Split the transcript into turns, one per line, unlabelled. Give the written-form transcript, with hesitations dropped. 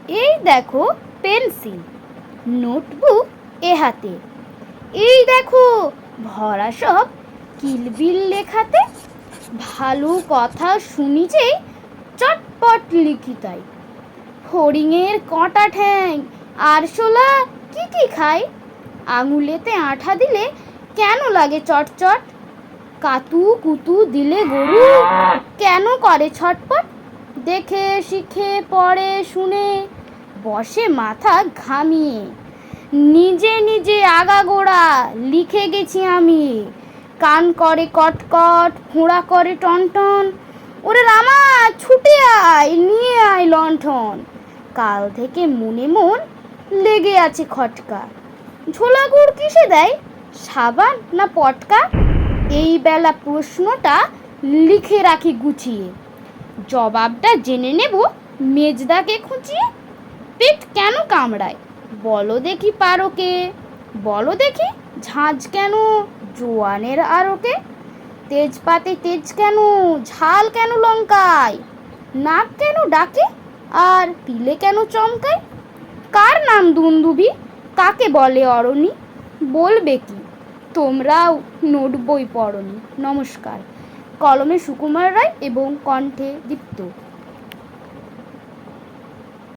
এই দেখো pencil, notebook এ হাতে, এই দেখো ভরা সব কিলবিল লেখাতে। ভালো কথা শুনি যে চটপট লিখি তাই। ফড়িংয়ের কটা ঠ্যাং আরশোলা কি কি খায়? আঙুলেতে আঠা দিলে কেন লাগে চটচট? কাতু কুতু দিলে গরু কেন করে ছটপট? দেখে শিখে পড়ে শুনে বসে মাথা ঘামিয়ে, নিজে নিজে আগাগোড়া লিখে গেছি আমি। কান করে কটকট, ফোঁড়া করে টনটন, ওরে রামা ছুটে আয় নিয়ে আয় লণ্ঠন। কাল থেকে মনে মন লেগে আছে খটকা, ঝোলা গুড় কিসে দেয়, সাবান না পটকা? এই বেলা প্রশ্নটা লিখে রাখি গুছিয়ে, জবাবটা জেনে নেব মেজদাকে খুঁচিয়ে। পেট কেন কামড়ায় বলো দেখি পারোকে, বলো দেখি ঝাঁঝ কেন জোয়ানের আরোকে? তেজপাতে তেজ কেন, ঝাল কেন লঙ্কায়, নাক কেন ডাকে আর তিলে কেন চমকায়? কার নাম দুন্দুবি, কাকে বলে অরণি, বলবে কি? তোমরাও নোট বই পড়নি। নমস্কার। কলমে সুকুমার রায় এবং কণ্ঠে দীপ্ত।